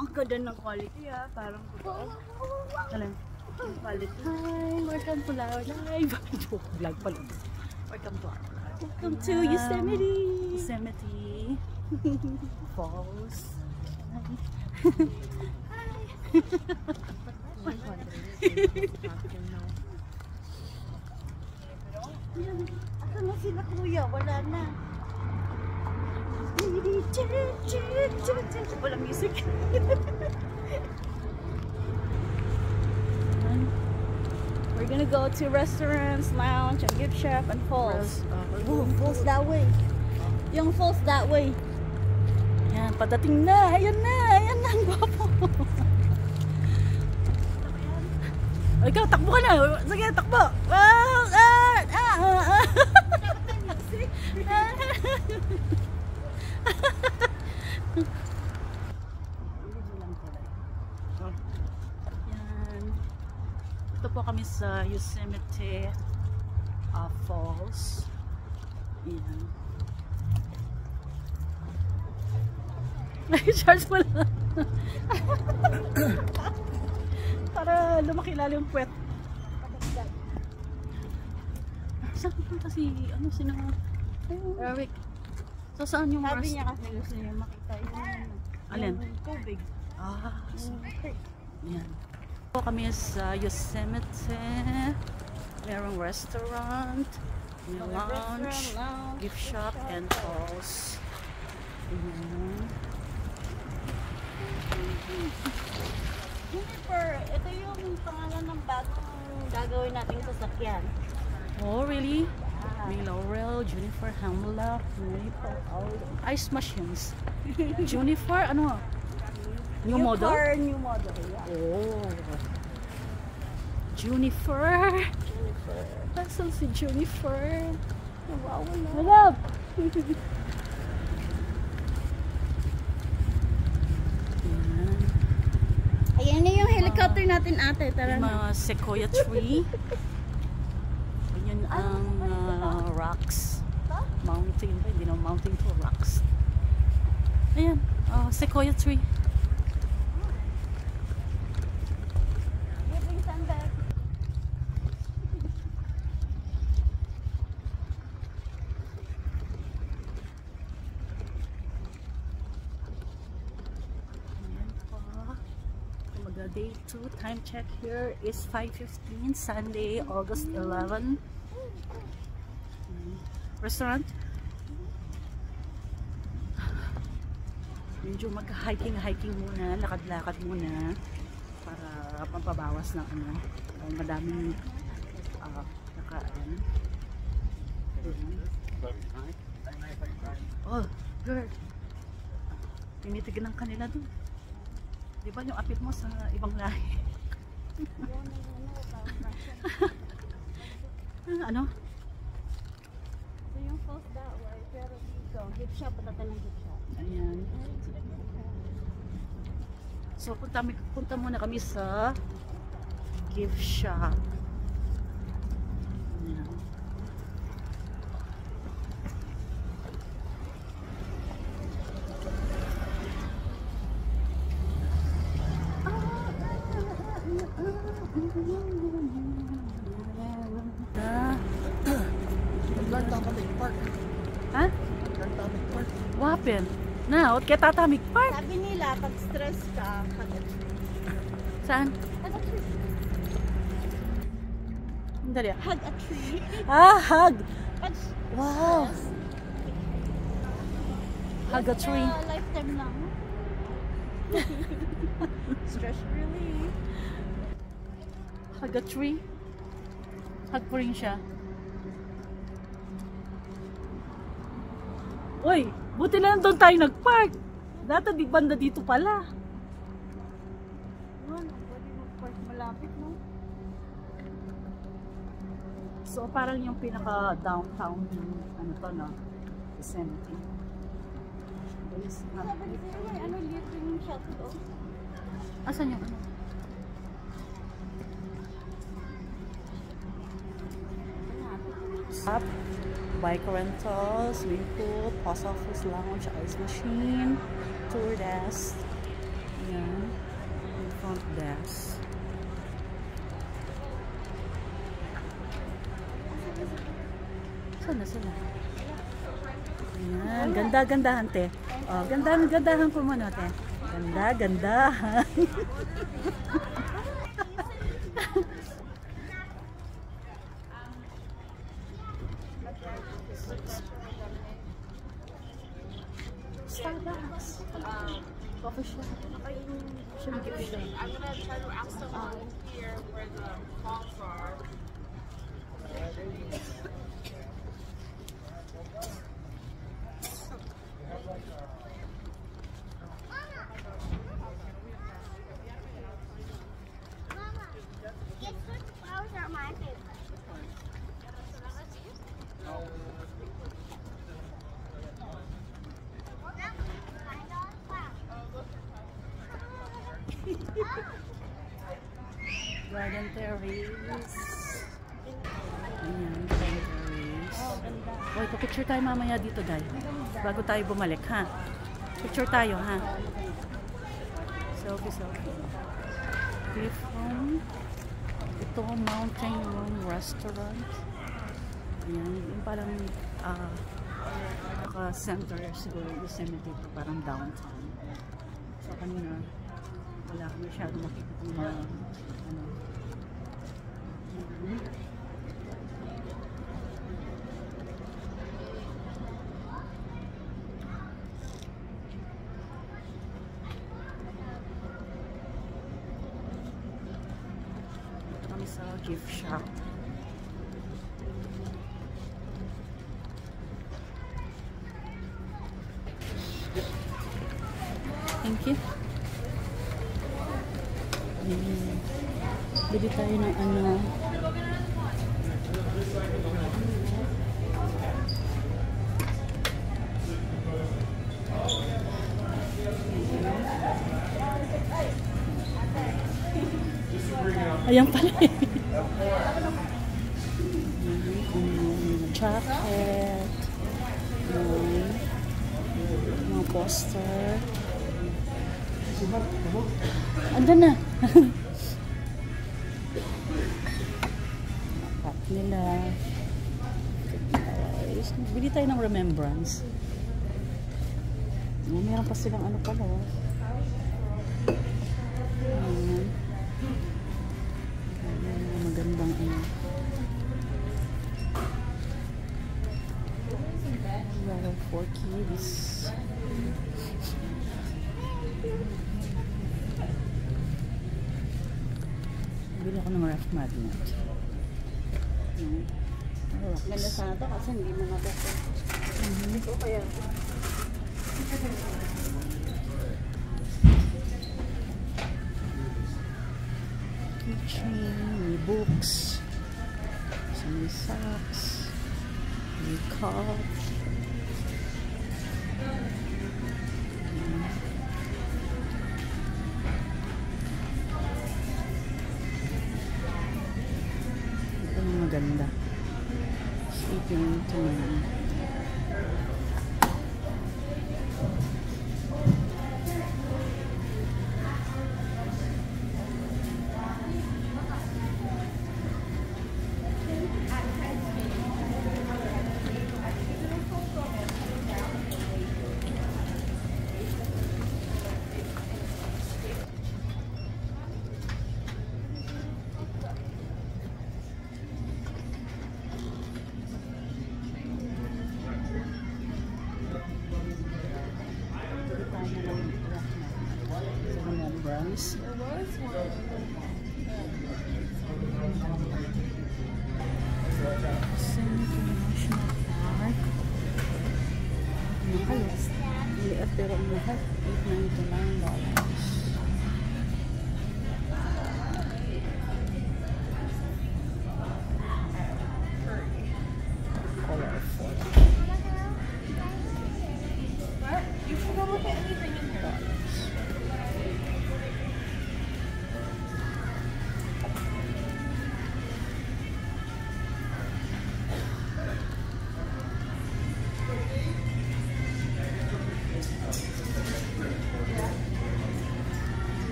Ang ganda ng quality parang totoo. Alam, quality. Hi, welcome to Lao Live. Vlog pala. Welcome to our live. Welcome to Yosemite. Yosemite Falls. Asan na sila kuya? Wala na. Wala music. We're gonna go to restaurants, lounge, and gift shop and falls. Oh, falls that way. Yung falls that way. Ayan, padating na. Ayan na. Ayan na. Ang gwapo. O, ikaw, takbo ka na. Sige, takbo. Yan. Ito po kami sa Yosemite Falls. Yan. Charge mo lang. Para lumakilala yung puwet. Saan punta si, ano, sino? Eric. So, saan yung Sabi niya kasi gusto niya makita alin? yung tubig. So, yan. Po kami sa Yosemite. Merong restaurant, may lounge, gift shop, and falls. Juniper, ito yung pangalan ng bagong gagawin nating sasakyan. Oh, really? May Laurel, Juniper, Hemlock, Maple, Ice Machines. Juniper, ano? New model? New model, yeah. Oh. Juniper. Nasaan si Juniper? Nawawala. Malap! Ayan na yung helicopter natin ate. Tara Yung na. mga sequoia tree. Ayan ang rocks. Mountain. Hindi na mountain to rocks. Ayan. Sequoia tree. Giving sunback. Day 2, time check here is 5:15, Sunday, August 11. Restaurant. Medyo mag-hiking muna, lakad-lakad muna para pampabawas ng ano, madaming nakaan. Oh, girl. Tinitignan kanila dun. Di ba yung apit mo sa ibang lahi? Ano? So yung falls that way, pero dito, gift shop, patata ng gift shop. Ayan. So punta muna kami sa gift shop. Ayan. Ha? Wapin. Na, kaya Tatamig Park. Sabi nila, pag stress ka, Saan? Dali. hug a tree. Hug. Pag Wow. Hug a tree. Lifetime lang. Stress relief. Hug a tree. Hug po rin siya. Uy, buti na doon tayo nag-park. Dati di banda dito pala. Pwede mag-park malapit, no? So parang yung pinaka-downtown yung ano to, no? Yosemite. Sabi ni Kuya, ano liit yung shop to? Asan yung ano? Up, bike rental, swimming pool, post office lounge, ice machine, tour desk. Yan. na sila. Ayan, ganda-gandahan, te. Oh, ganda-gandahan po muna, te. Ganda-gandahan. Starbucks. Coffee shop. I'm gonna try to ask someone here where the malls are. Mama, guess what flowers are my favorite? Garden Terrace. Ayan, Garden Terrace. Hoy, pa-picture tayo mamaya dito, Day. Bago tayo bumalik, ha? Picture tayo, ha? Selfie, selfie. Cliff Home. Ito, Mountain Room Restaurant. Ayan, yung parang naka-center siguro yung Yosemite, parang downtown. So, kanina, wala ko masyado makikita ng mga ano. Ito kami sa gift shop. Thank you. Bili tayo ng ano. Ayan pala eh. Jacket. Mga poster. Andun na. Pack nila. Bili tayo ng remembrance. Meron pa silang ano pala. Magandang ano. Well, for kids. Bili ako ng rough magnet. Ganda sana to kasi hindi mo natin. Ito kaya. Keychain, may books, may socks, may cup. Ito yung maganda. Sleeping time. Remembrance. There was one. National Park. Mahal. Liit pero ang mahal. $8.99.